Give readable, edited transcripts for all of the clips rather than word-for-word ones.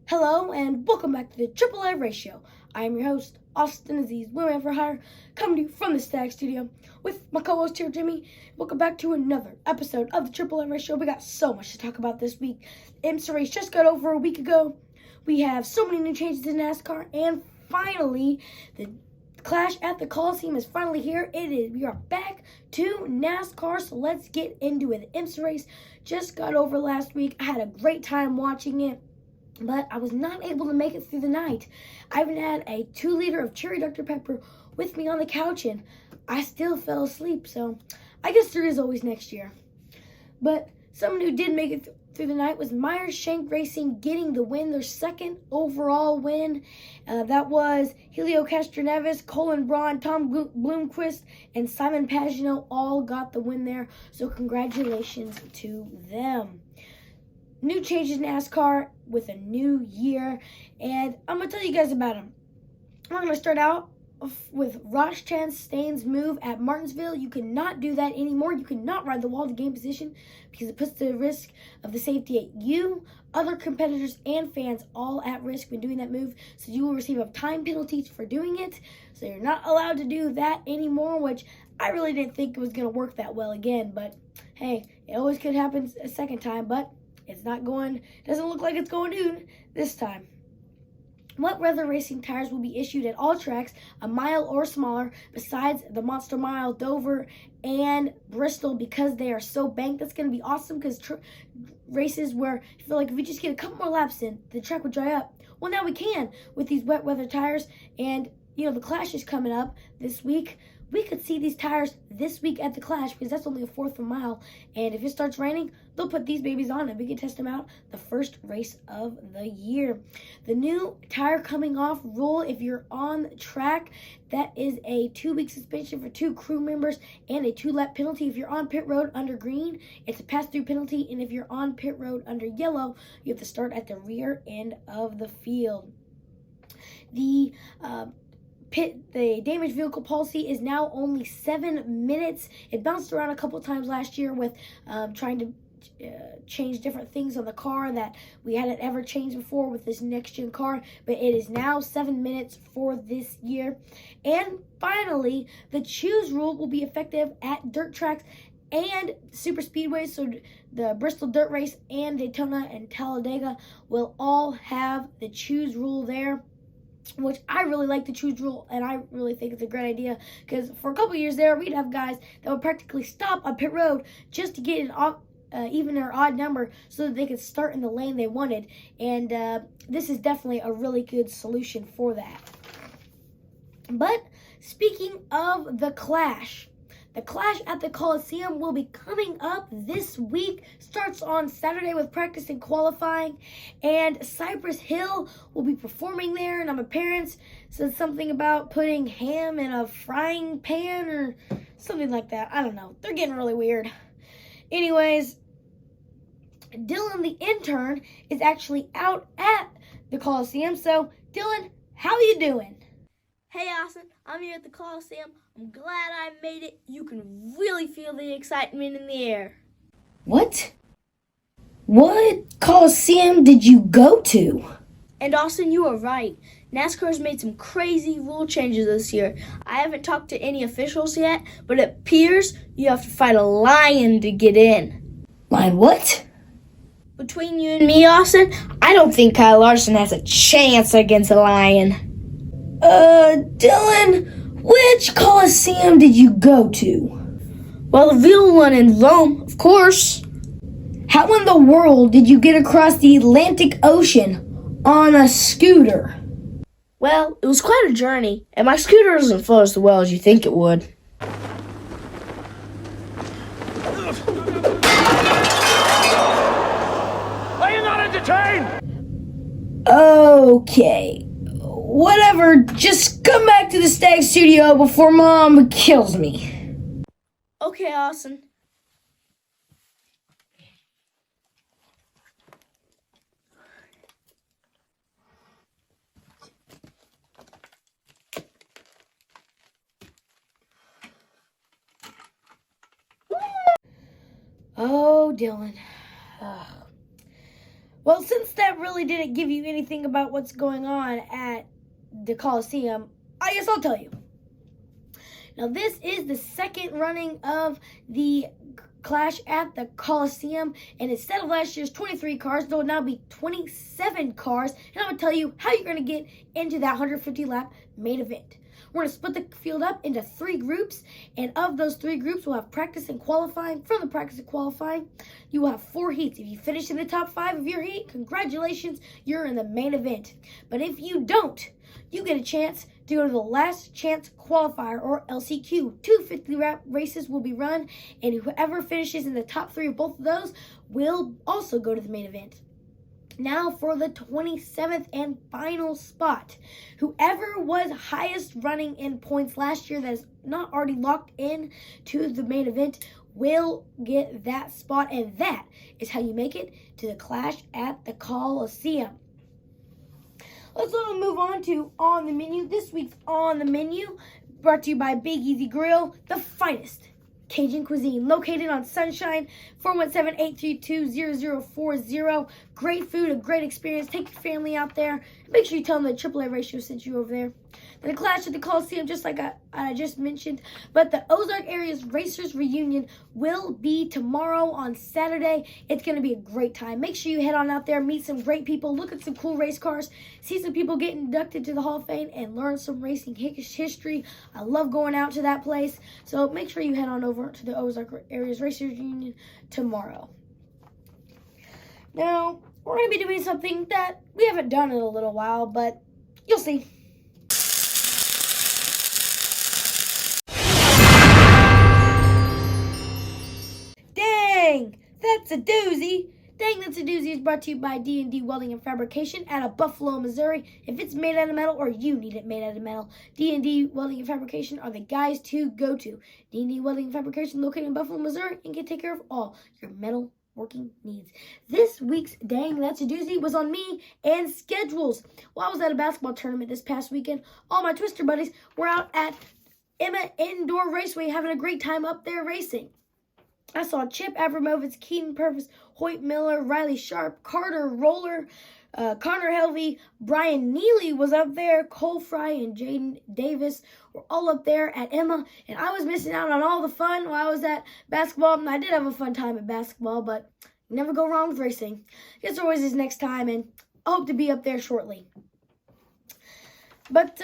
Hello and welcome back to the AAA Race Show. I am your host, Austin Aziz, Women for Hire, coming to you from the Stag Studio with my co-host here, Jimmy. Welcome back to another episode of the AAA Race Show. We got so much to talk about this week. IMSA race just got over a week ago. We have so many new changes in NASCAR, and finally, the Clash at the Coliseum is finally here. We are back to NASCAR, so let's get into it. The IMSA race just got over last week. I had a great time watching it, but I was not able to make it through the night. I even had a 2-liter of cherry Dr. Pepper with me on the couch, and I still fell asleep. So I guess there is always next year. But someone who did make it through the night was Myers Shank Racing, getting the win, their second overall win. That was Helio Castroneves, Colin Braun, Tom Bloomquist, and Simon Pagenaud all got the win there. So congratulations to them. New changes in NASCAR with a new year, and I'm going to tell you guys about them. We're going to start out with Ross Chastain's move at Martinsville. You cannot do that anymore. You cannot ride the wall to gain position because it puts the risk of the safety at you, other competitors, and fans all at risk when doing that move. So you will receive a time penalty for doing it. So you're not allowed to do that anymore, which I really didn't think it was going to work that well again. But hey, it always could happen a second time, but doesn't look like it's going to this time. Wet weather racing tires will be issued at all tracks a mile or smaller besides the Monster Mile, Dover, and Bristol because they are so banked. That's going to be awesome because races where you feel like if we just get a couple more laps in, the track would dry up. Well, now we can with these wet weather tires, and the Clash is coming up this week. We could see these tires this week at the Clash because that's only a fourth of a mile. And if it starts raining, they'll put these babies on and we can test them out the first race of the year. The new tire coming off rule, if you're on track, that is a 2-week suspension for 2 crew members and a 2-lap penalty. If you're on pit road under green, it's a pass-through penalty. And if you're on pit road under yellow, you have to start at the rear end of the field. The damaged vehicle policy is now only 7 minutes. It bounced around a couple times last year with trying to change different things on the car that we hadn't ever changed before with this next-gen car, but it is now 7 minutes for this year. And finally, the choose rule will be effective at dirt tracks and super speedways, so the Bristol Dirt Race and Daytona and Talladega will all have the choose rule there, which I really like the choose rule, and I really think it's a great idea because for a couple years there, we'd have guys that would practically stop on pit road just to get an even or odd number so that they could start in the lane they wanted, and this is definitely a really good solution for that. But speaking of the Clash at the Coliseum will be coming up this week. Starts on Saturday with practice and qualifying, and Cypress Hill will be performing there. And my parents said something about putting ham in a frying pan or something like that. I don't know. They're getting really weird. Anyways, Dylan the intern is actually out at the Coliseum. So, Dylan, how you doing? Hey Austin, I'm here at the Coliseum. I'm glad I made it. You can really feel the excitement in the air. What Coliseum did you go to? And Austin, you are right. NASCAR's made some crazy rule changes this year. I haven't talked to any officials yet, but it appears you have to fight a lion to get in. Lion what? Between you and me, Austin, I don't think Kyle Larson has a chance against a lion. Dylan, which Coliseum did you go to? Well, the real one in Rome, of course. How in the world did you get across the Atlantic Ocean on a scooter? Well, it was quite a journey, and my scooter doesn't flow as well as you think it would. Okay. Whatever, just come back to the Stag Studio before Mom kills me. Okay, Austin. Oh, Dylan. Ugh. Well, since that really didn't give you anything about what's going on at the Coliseum, I guess I'll tell you. Now, this is the second running of the Clash at the Coliseum, and instead of last year's 23 cars, there will now be 27 cars, and I'm going to tell you how you're going to get into that 150-lap main event. We're going to split the field up into 3 groups, and of those 3 groups, we'll have practice and qualifying. From the practice and qualifying, you will have 4 heats. If you finish in the top 5 of your heat, congratulations, you're in the main event. But if you don't, you get a chance to go to the last chance qualifier, or LCQ. 2 50-lap races will be run, and whoever finishes in the top 3 of both of those will also go to the main event. Now for the 27th and final spot. Whoever was highest running in points last year that is not already locked in to the main event will get that spot, and that is how you make it to the Clash at the Coliseum. Let's move on to On the Menu. This week's On the Menu, brought to you by Big Easy Grill, the finest Cajun cuisine, located on Sunshine, 417-832-0040. Great food, a great experience. Take your family out there. Make sure you tell them the AAA Race Show sent you over there. And the Clash at the Coliseum, just like I just mentioned. But the Ozark Area's Racers Reunion will be tomorrow on Saturday. It's going to be a great time. Make sure you head on out there, meet some great people, look at some cool race cars, see some people get inducted to the Hall of Fame, and learn some racing history. I love going out to that place. So make sure you head on over to the Ozark Area's Racers Reunion tomorrow. Now, we're going to be doing something that we haven't done in a little while, but you'll see. Dang, that's a doozy. Dang, That's a Doozy is brought to you by D&D Welding and Fabrication out of Buffalo, Missouri. If it's made out of metal or you need it made out of metal, D&D Welding and Fabrication are the guys to go to. D&D Welding and Fabrication located in Buffalo, Missouri, and can take care of all your metal working needs. This week's Dang That's a Doozy was on me and schedules. While I was at a basketball tournament this past weekend, all my Twister buddies were out at Emma Indoor Raceway having a great time up there racing. I saw Chip Abramovitz, Keaton Purvis, Hoyt Miller, Riley Sharp, Carter Roller, Connor Helvey, Brian Neely was up there, Cole Fry and Jaden Davis were all up there at Emma, and I was missing out on all the fun while I was at basketball. And I did have a fun time at basketball, but you never go wrong with racing. I guess there always is next time, and I hope to be up there shortly. But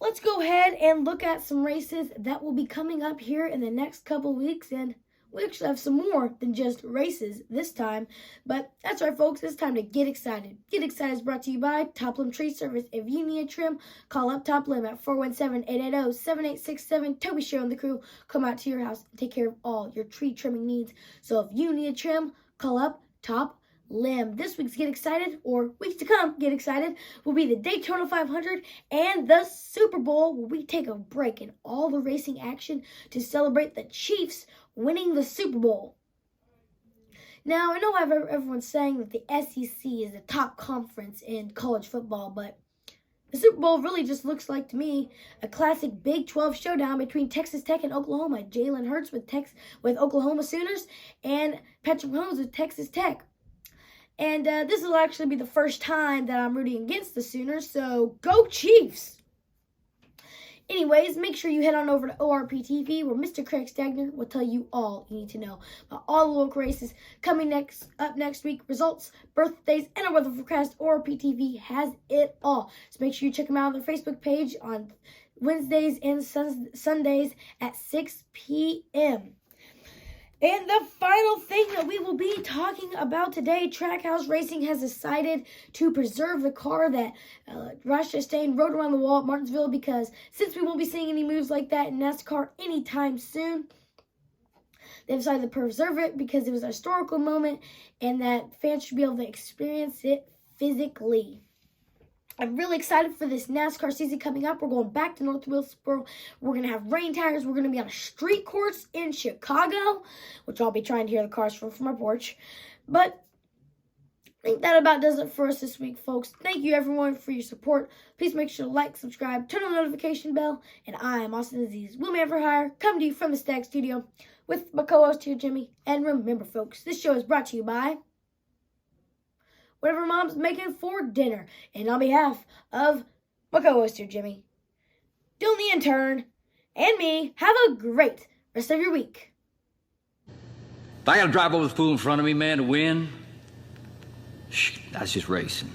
let's go ahead and look at some races that will be coming up here in the next couple weeks, and we actually have some more than just races this time. But that's right, folks. It's time to get excited. Get Excited is brought to you by Top Limb Tree Service. If you need a trim, call up Top Limb at 417-880-7867. Toby Sherrill and the crew come out to your house and take care of all your tree trimming needs. So if you need a trim, call up Top Limb. This week's Get Excited, or weeks to come, Get Excited, will be the Daytona 500 and the Super Bowl, where we take a break in all the racing action to celebrate the Chiefs winning the Super Bowl. Now, I know everyone's saying that the SEC is the top conference in college football, but the Super Bowl really just looks like, to me, a classic Big 12 showdown between Texas Tech and Oklahoma. Jalen Hurts with Oklahoma Sooners and Patrick Mahomes with Texas Tech. And this will actually be the first time that I'm rooting against the Sooners, so go Chiefs! Anyways, make sure you head on over to ORP TV, where Mr. Craig Stagner will tell you all you need to know about all the local races coming up next week. Results, birthdays, and a weather forecast. ORP TV has it all. So make sure you check them out on their Facebook page on Wednesdays and Sundays at 6 p.m. And the final thing that we will be talking about today, Trackhouse Racing has decided to preserve the car that Ross Chastain rode around the wall at Martinsville, because since we won't be seeing any moves like that in NASCAR anytime soon, they decided to preserve it because it was a historical moment and that fans should be able to experience it physically. I'm really excited for this NASCAR season coming up. We're going back to North Wilkesboro. We're going to have rain tires. We're going to be on a street course in Chicago, which I'll be trying to hear the cars from my porch. But I think that about does it for us this week, folks. Thank you, everyone, for your support. Please make sure to like, subscribe, turn on the notification bell. And I am Austin Aziz, Wheelman for Hire, coming to you from the Stag Studio with my co-host here, Jimmy. And remember, folks, this show is brought to you by whatever Mom's making for dinner. And on behalf of my co-host here, Jimmy, Dylan the intern, and me, have a great rest of your week. If I gotta drive over the fool in front of me, man, to win, that's just racing.